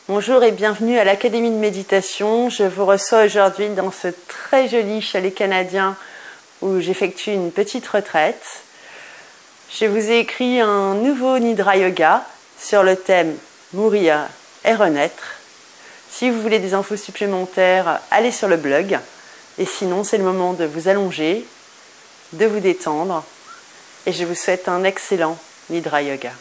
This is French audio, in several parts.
Bonjour et bienvenue à l'Académie de méditation. Je vous reçois aujourd'hui dans ce très joli chalet canadien où j'effectue une petite retraite. Je vous ai écrit un nouveau Nidra Yoga sur le thème Mourir et renaître. Si vous voulez des infos supplémentaires, allez sur le blog. Et sinon, c'est le moment de vous allonger, de vous détendre. Et je vous souhaite un excellent Nidra Yoga.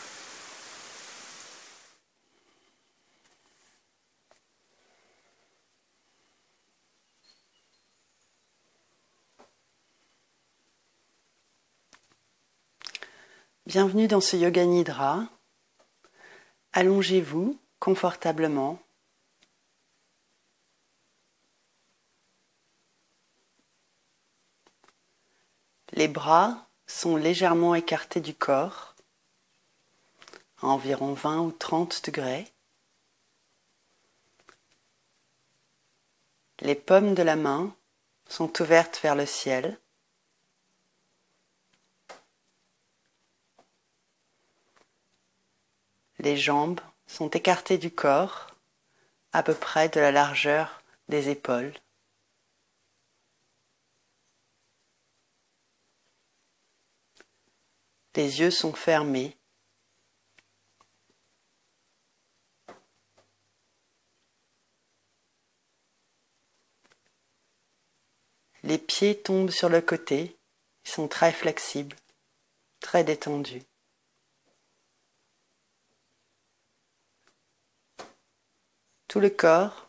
Bienvenue dans ce Yoga Nidra. Allongez-vous confortablement. Les bras sont légèrement écartés du corps, à environ 20 ou 30 degrés. Les paumes de la main sont ouvertes vers le ciel. Les jambes sont écartées du corps, à peu près de la largeur des épaules. Les yeux sont fermés. Les pieds tombent sur le côté, ils sont très flexibles, très détendus. Tout le corps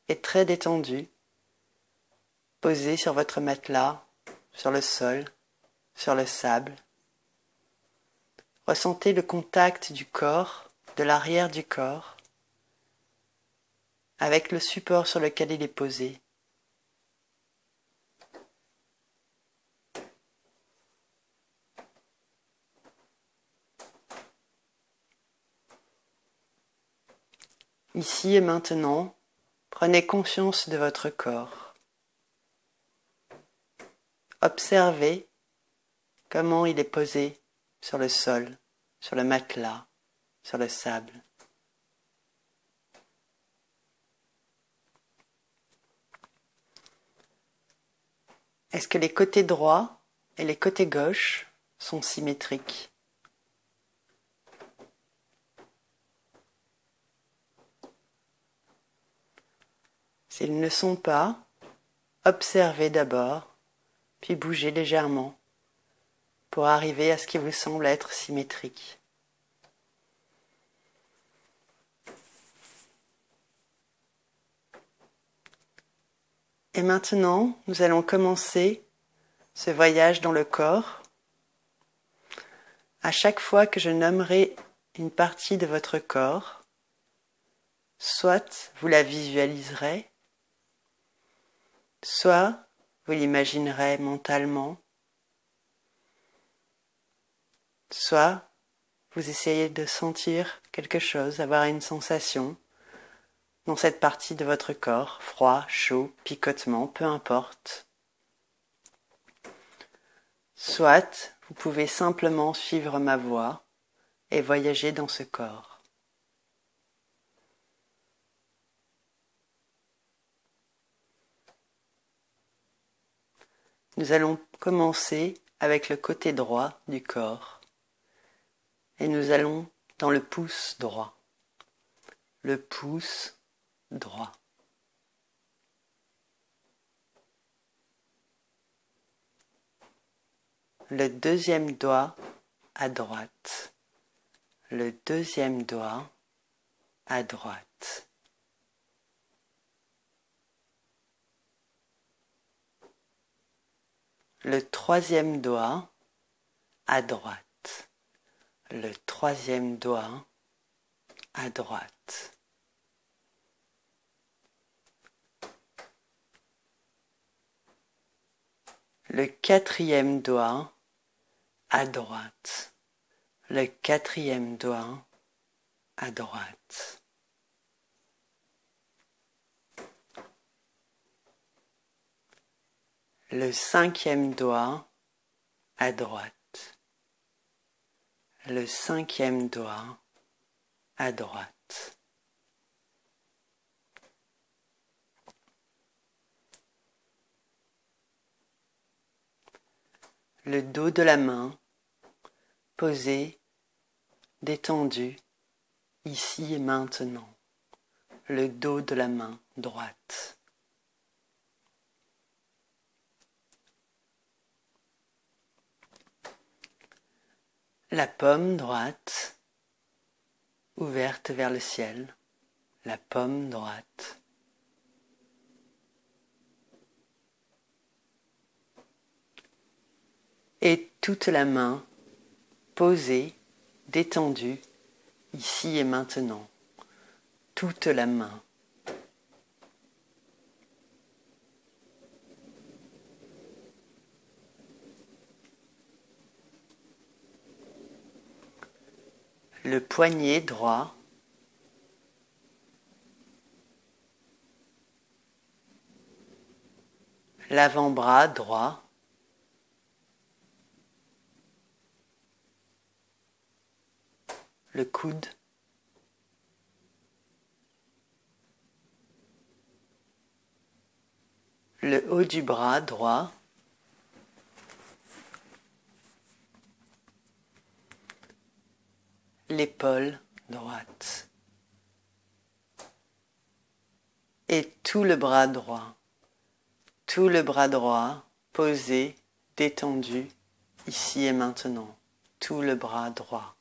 est très détendu, posé sur votre matelas, sur le sol, sur le sable. Ressentez le contact du corps, de l'arrière du corps, avec le support sur lequel il est posé. Ici et maintenant, prenez conscience de votre corps. Observez comment il est posé sur le sol, sur le matelas, sur le sable. Est-ce que les côtés droits et les côtés gauches sont symétriques ? S'ils ne sont pas, observez d'abord, puis bougez légèrement pour arriver à ce qui vous semble être symétrique. Et maintenant, nous allons commencer ce voyage dans le corps. À chaque fois que je nommerai une partie de votre corps, soit vous la visualiserez, soit vous l'imaginerez mentalement, soit vous essayez de sentir quelque chose, avoir une sensation dans cette partie de votre corps, froid, chaud, picotement, peu importe. Soit vous pouvez simplement suivre ma voix et voyager dans ce corps. Nous allons commencer avec le côté droit du corps et nous allons dans le pouce droit. Le pouce droit. Le deuxième doigt à droite. Le deuxième doigt à droite. Le troisième doigt à droite. Le troisième doigt à droite. Le quatrième doigt à droite. Le quatrième doigt à droite. Le cinquième doigt à droite. Le cinquième doigt à droite. le dos de la main posé, détendu, ici et maintenant, le dos de la main droite. La paume droite, ouverte vers le ciel, la paume droite. Et toute la main posée, détendue, ici et maintenant, toute la main. Le poignet droit, l'avant-bras droit, le coude, le haut du bras droit, l'épaule droite et tout le bras droit posé, détendu, ici et maintenant, tout le bras droit.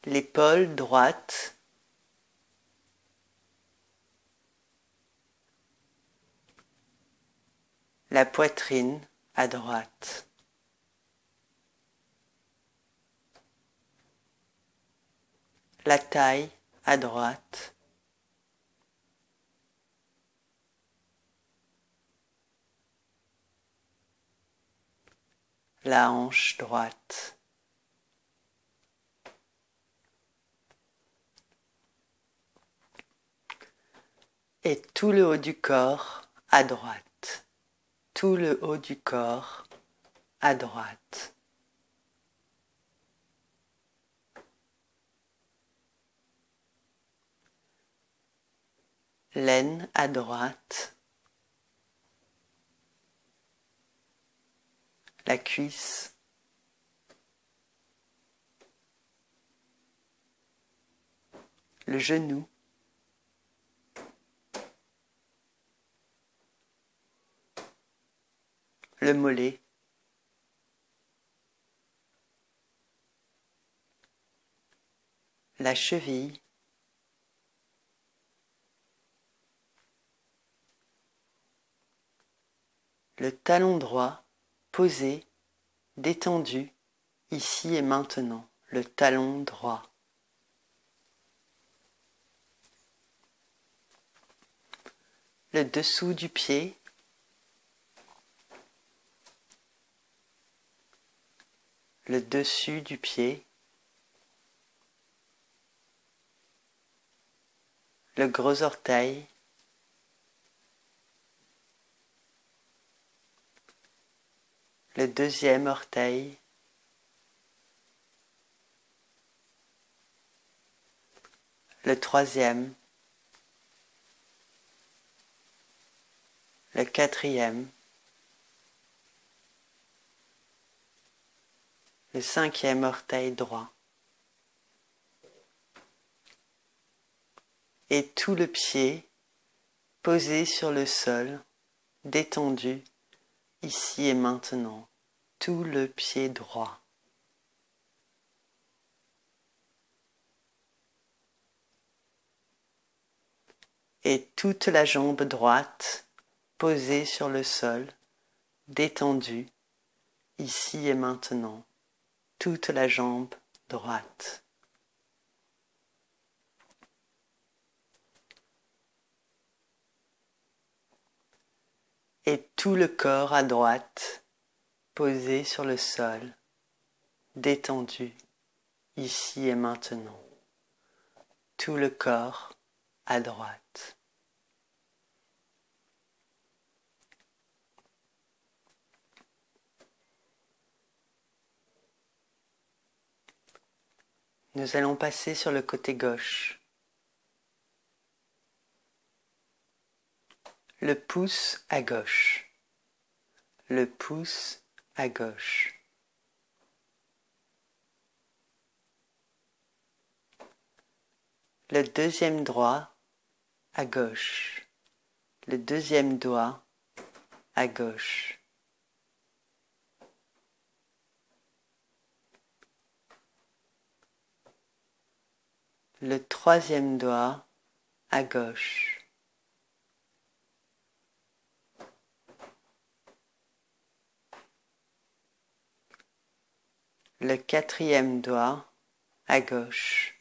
L'épaule droite, la poitrine à droite. La taille à droite. La hanche droite. Et tout le haut du corps à droite. Tout le haut du corps à droite. L'aine à droite. La cuisse. Le genou. Le mollet. La cheville. Le talon droit posé, détendu, ici et maintenant, le talon droit. Le dessous du pied. Le dessus du pied. Le gros orteil. Le deuxième orteil. Le troisième. Le quatrième. Le cinquième orteil droit. Et tout le pied posé sur le sol, détendu, ici et maintenant, tout le pied droit. Et toute la jambe droite posée sur le sol, détendue, ici et maintenant, toute la jambe droite. Et tout le corps à droite, posé sur le sol, détendu, ici et maintenant. Tout le corps à droite. Nous allons passer sur le côté gauche. Le pouce à gauche. Le pouce à gauche. Le deuxième doigt à gauche. Le deuxième doigt à gauche. Le troisième doigt à gauche. Le quatrième doigt à gauche.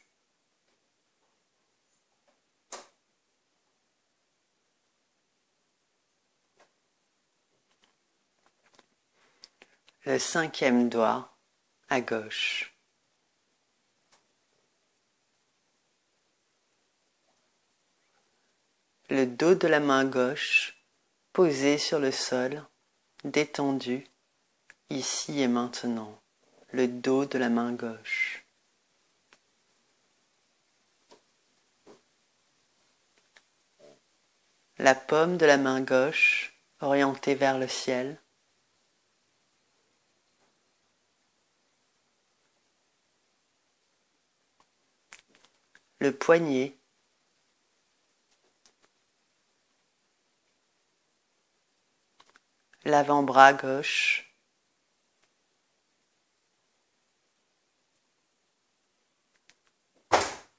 Le cinquième doigt à gauche. Le dos de la main gauche posé sur le sol, détendu, ici et maintenant. Le dos de la main gauche. La paume de la main gauche orientée vers le ciel. Le poignet. L'avant-bras gauche.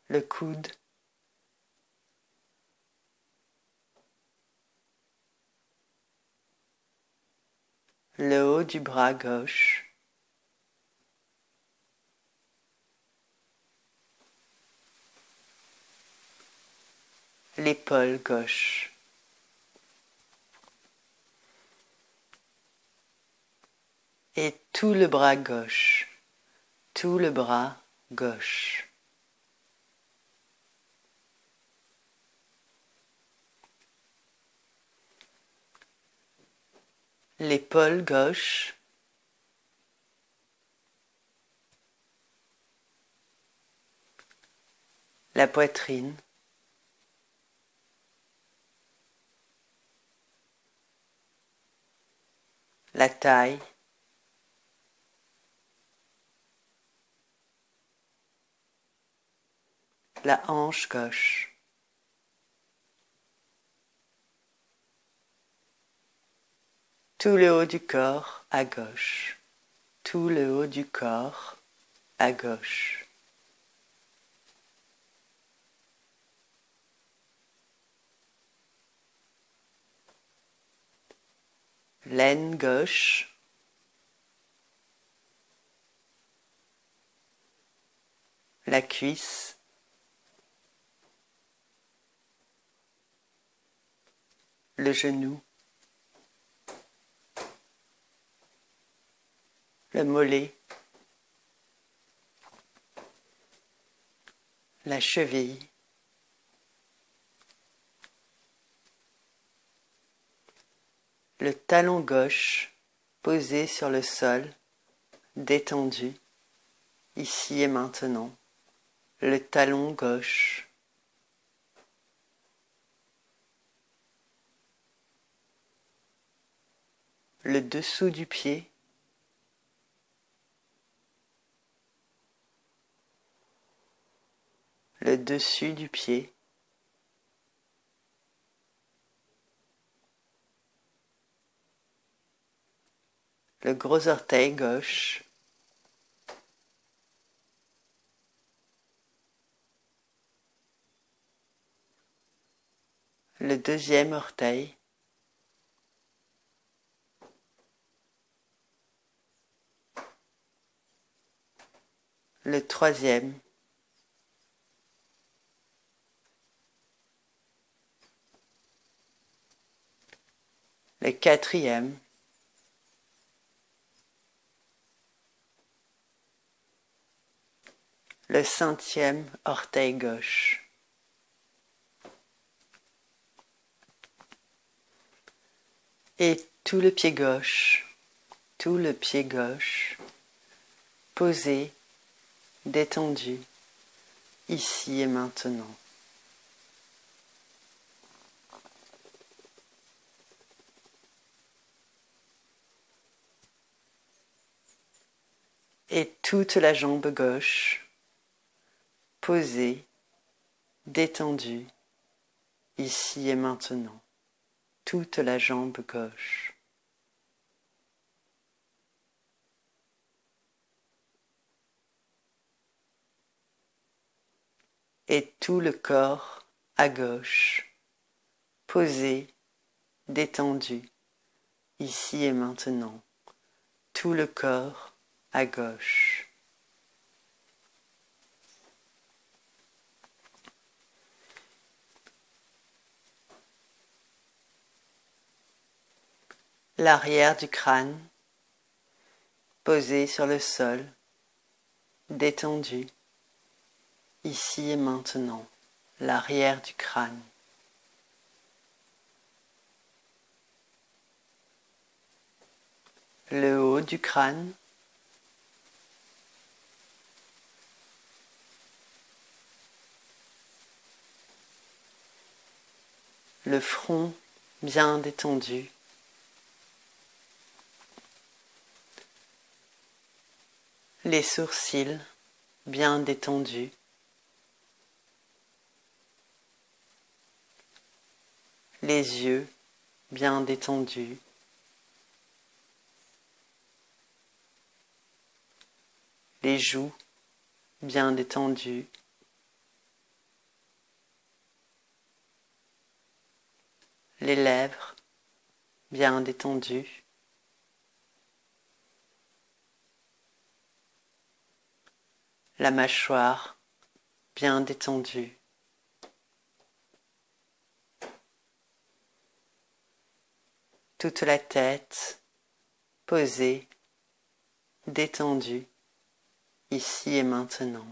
Le coude. Le haut du bras gauche. L'épaule gauche. Et tout le bras gauche. Tout le bras gauche. L'épaule gauche. La poitrine. La taille. La hanche gauche. Tout le haut du corps à gauche. Tout le haut du corps à gauche. L'aine gauche. La cuisse. Le genou. Le mollet. La cheville. Le talon gauche posé sur le sol, détendu, ici et maintenant. Le talon gauche. Le dessous du pied. Le dessus du pied. Le gros orteil gauche. Le deuxième orteil. Le troisième. Le quatrième. Le cinquième orteil gauche. Et tout le pied gauche, posé, détendu, ici et maintenant. Et toute la jambe gauche, posée, détendue, ici et maintenant. Toute la jambe gauche. Et tout le corps à gauche, posé, détendu, ici et maintenant. Tout le corps à gauche. L'arrière du crâne, posé sur le sol, détendu, ici et maintenant. L'arrière du crâne. Le haut du crâne, le front bien détendu, les sourcils bien détendus, les yeux bien détendus, les joues bien détendues, les lèvres bien détendues, la mâchoire bien détendue, toute la tête posée, détendue, ici et maintenant,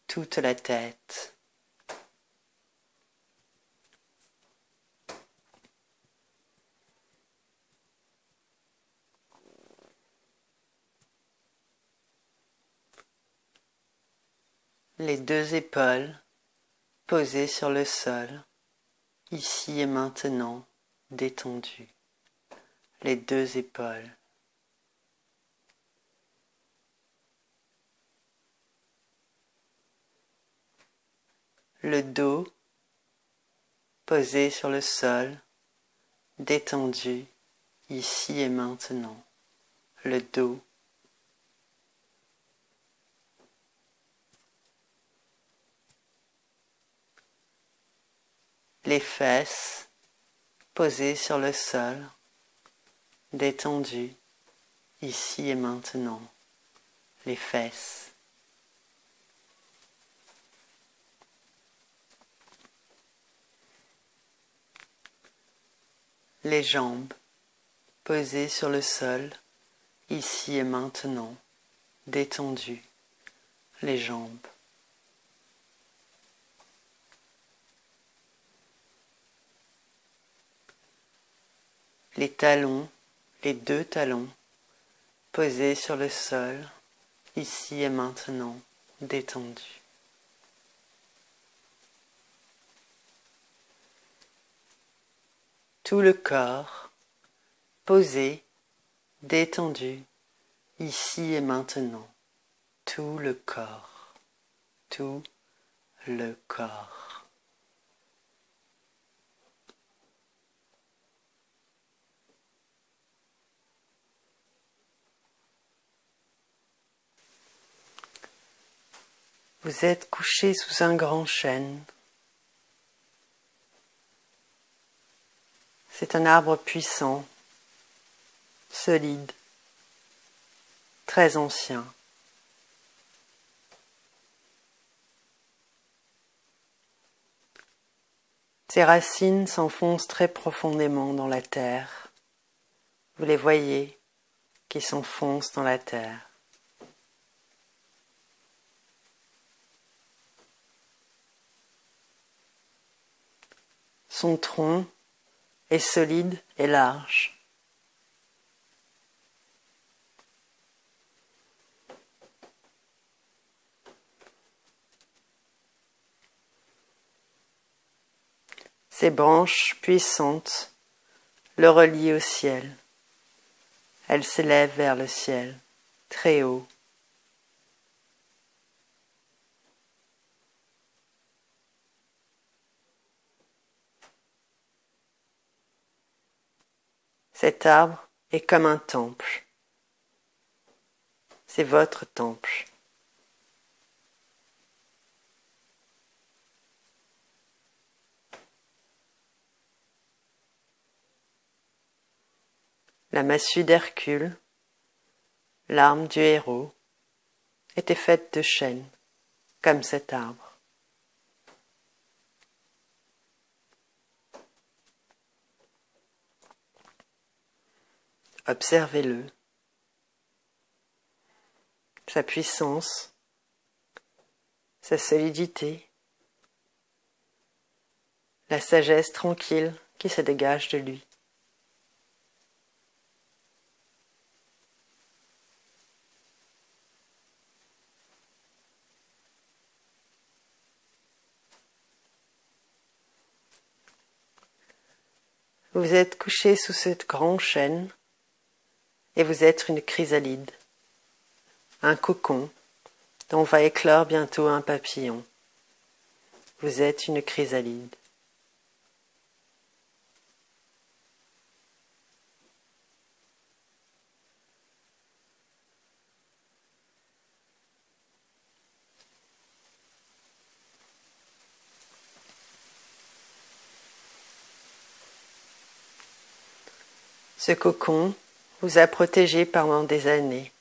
toute la tête. Les deux épaules posées sur le sol, ici et maintenant, détendues. Les deux épaules. Le dos posé sur le sol, détendu, ici et maintenant. Le dos. Les fesses posées sur le sol, détendues, ici et maintenant. Les fesses. Les jambes posées sur le sol, ici et maintenant, détendues. Les jambes. Les talons, les deux talons, posés sur le sol, ici et maintenant, détendus. Tout le corps, posé, détendu, ici et maintenant. Tout le corps, tout le corps. Vous êtes couché sous un grand chêne. C'est un arbre puissant, solide, très ancien. Ses racines s'enfoncent très profondément dans la terre. Vous les voyez qui s'enfoncent dans la terre. Son tronc est solide et large. Ses branches puissantes le relient au ciel. Elle s'élève vers le ciel, très haut. Cet arbre est comme un temple. C'est votre temple. La massue d'Hercule, l'arme du héros, était faite de chêne, comme cet arbre. Observez-le, sa puissance, sa solidité, la sagesse tranquille qui se dégage de lui. Vous êtes couché sous ce grand chêne et vous êtes une chrysalide, un cocon dont va éclore bientôt un papillon. Vous êtes une chrysalide. Ce cocon vous a protégé pendant des années.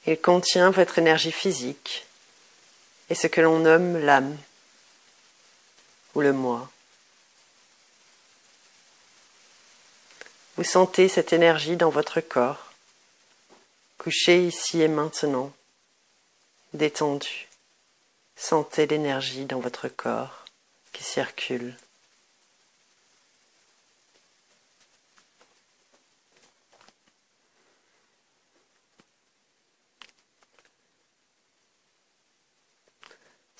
Il contient votre énergie physique et ce que l'on nomme l'âme ou le moi. Vous sentez cette énergie dans votre corps, couché ici et maintenant, détendu. Sentez l'énergie dans votre corps qui circule.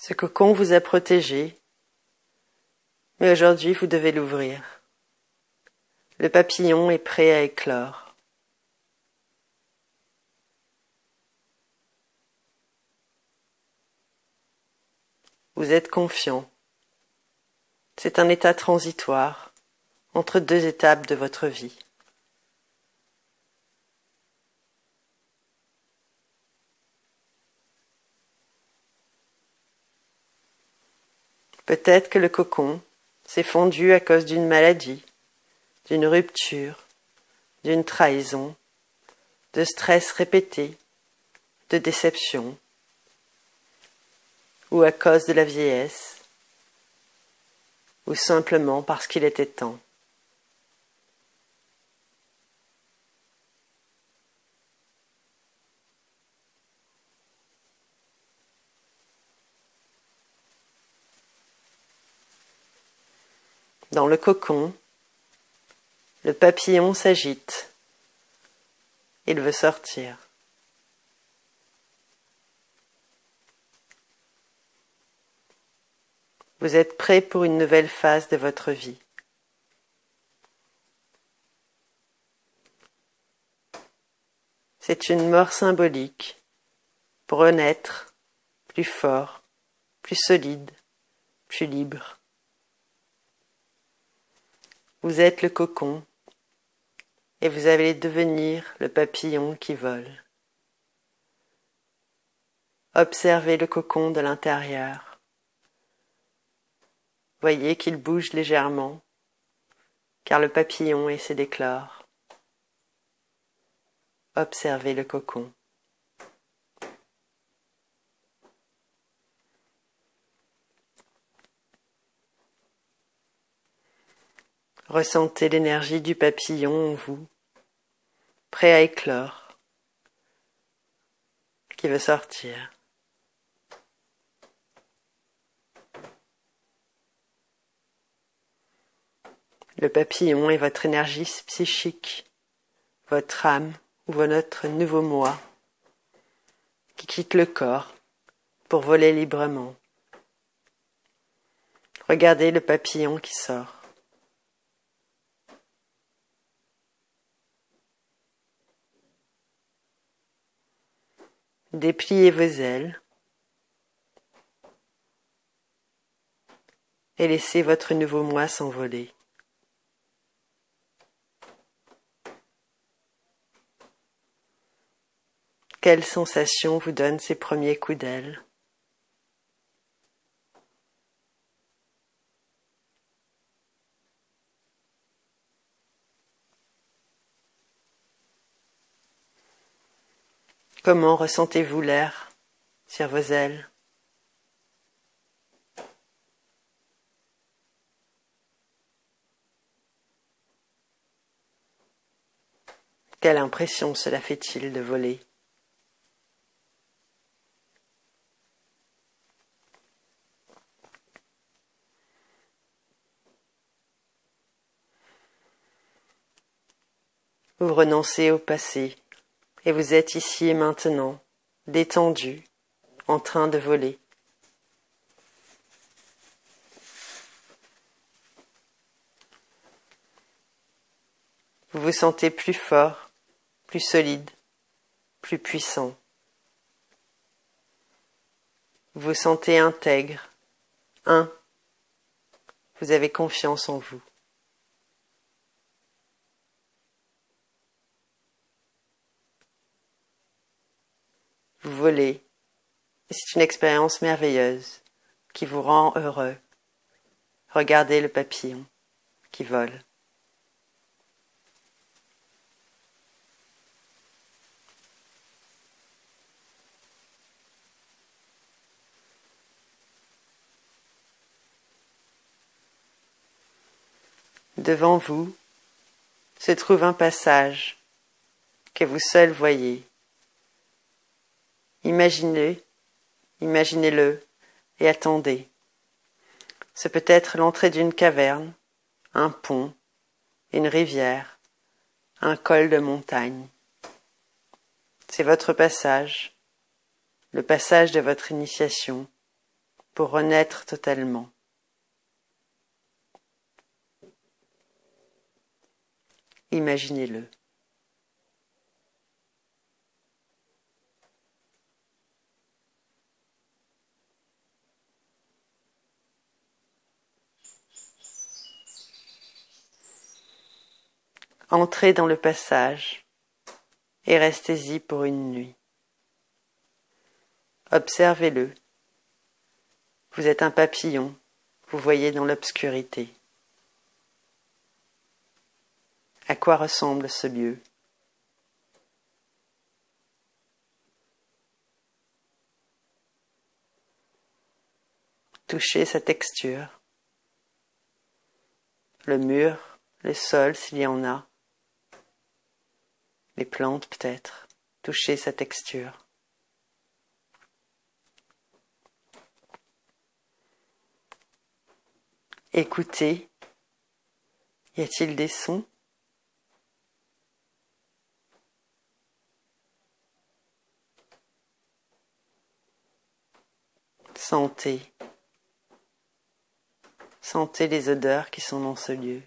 Ce cocon vous a protégé, mais aujourd'hui vous devez l'ouvrir. Le papillon est prêt à éclore. Vous êtes confiant. C'est un état transitoire entre deux étapes de votre vie. Peut-être que le cocon s'est fondu à cause d'une maladie, d'une rupture, d'une trahison, de stress répété, de déception, ou à cause de la vieillesse, ou simplement parce qu'il était temps. Dans le cocon, le papillon s'agite. Il veut sortir. Vous êtes prêt pour une nouvelle phase de votre vie. C'est une mort symbolique pour renaître plus fort, plus solide, plus libre. Vous êtes le cocon et vous allez devenir le papillon qui vole. Observez le cocon de l'intérieur. Voyez qu'il bouge légèrement, car le papillon essaie d'éclore. Observez le cocon. Ressentez l'énergie du papillon en vous, prêt à éclore, qui veut sortir. Le papillon est votre énergie psychique, votre âme ou votre nouveau moi, qui quitte le corps pour voler librement. Regardez le papillon qui sort. Dépliez vos ailes et laissez votre nouveau moi s'envoler. Quelle sensation vous donne ces premiers coups d'aile? Comment ressentez-vous l'air sur vos ailes? Quelle impression cela fait-il de voler? Vous renoncez au passé et vous êtes ici et maintenant, détendu, en train de voler. Vous vous sentez plus fort, plus solide, plus puissant. Vous vous sentez intègre, vous avez confiance en vous. Vous volez, et c'est une expérience merveilleuse qui vous rend heureux. Regardez le papillon qui vole. Devant vous se trouve un passage que vous seul voyez. Imaginez-le et attendez. C'est peut-être l'entrée d'une caverne, un pont, une rivière, un col de montagne. C'est votre passage, le passage de votre initiation pour renaître totalement. Imaginez-le. Entrez dans le passage et restez-y pour une nuit. Observez-le. Vous êtes un papillon, vous voyez dans l'obscurité. À quoi ressemble ce lieu? Touchez sa texture. Le mur, le sol s'il y en a. Les plantes peut-être. Touchez sa texture. Écoutez. Y a-t-il des sons? Sentez. Sentez les odeurs qui sont dans ce lieu.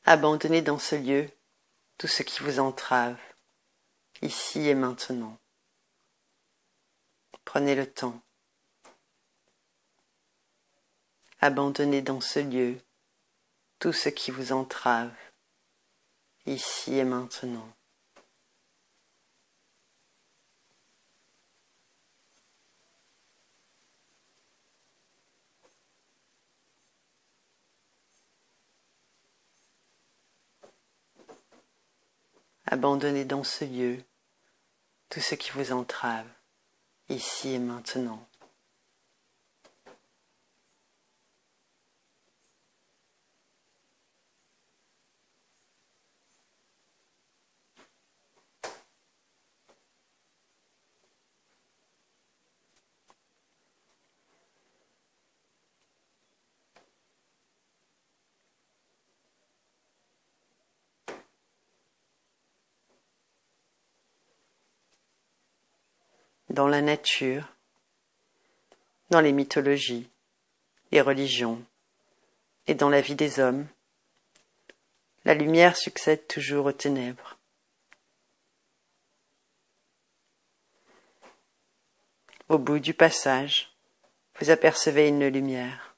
Abandonnez dans ce lieu tout ce qui vous entrave, ici et maintenant. Prenez le temps. Abandonnez dans ce lieu tout ce qui vous entrave, ici et maintenant. Abandonnez dans ce lieu tout ce qui vous entrave, ici et maintenant. dans la nature, dans les mythologies, les religions et dans la vie des hommes, la lumière succède toujours aux ténèbres. Au bout du passage, vous apercevez une lumière.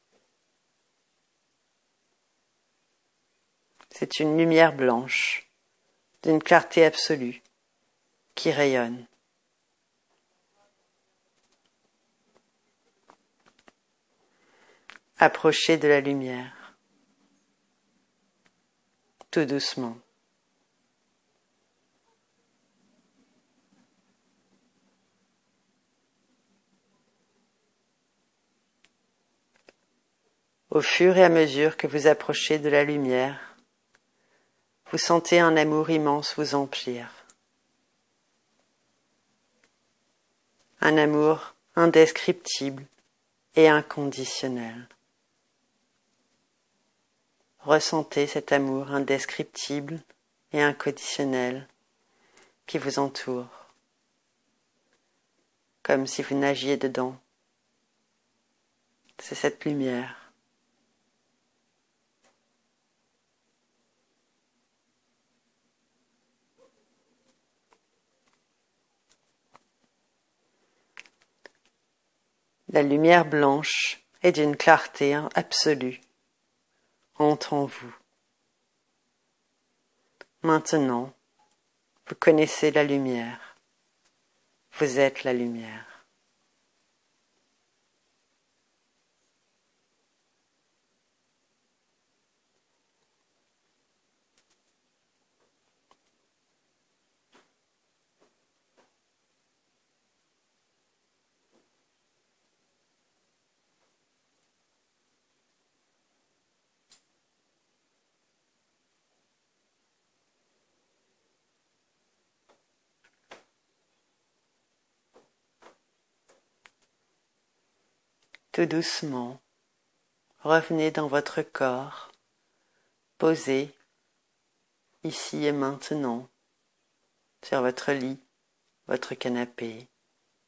C'est une lumière blanche, d'une clarté absolue, qui rayonne. Approchez de la lumière, tout doucement. Au fur et à mesure que vous approchez de la lumière, vous sentez un amour immense vous emplir. Un amour indescriptible et inconditionnel. Ressentez cet amour indescriptible et inconditionnel qui vous entoure, comme si vous nagiez dedans. C'est cette lumière. La lumière blanche est d'une clarté absolue, entre en vous. Maintenant, vous connaissez la lumière. Vous êtes la lumière. Tout doucement, revenez dans votre corps, posé, ici et maintenant, sur votre lit, votre canapé,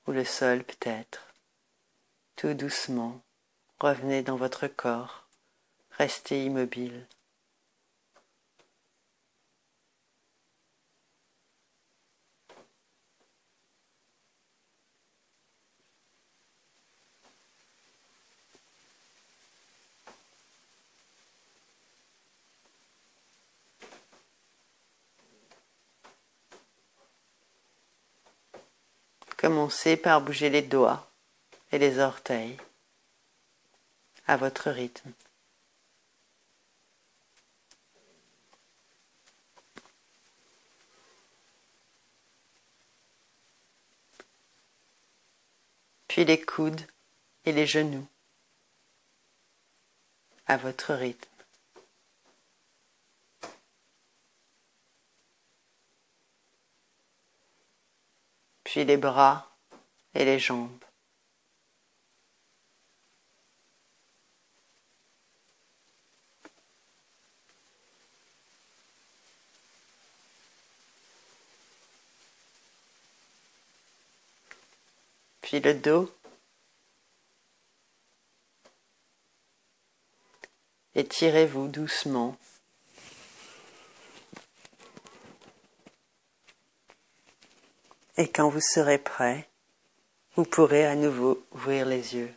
ou le sol peut-être. Tout doucement, revenez dans votre corps, restez immobile. Commencez par bouger les doigts et les orteils à votre rythme. Puis les coudes et les genoux à votre rythme. Puis les bras et les jambes. Puis le dos. Étirez-vous doucement. Et quand vous serez prêt, vous pourrez à nouveau ouvrir les yeux.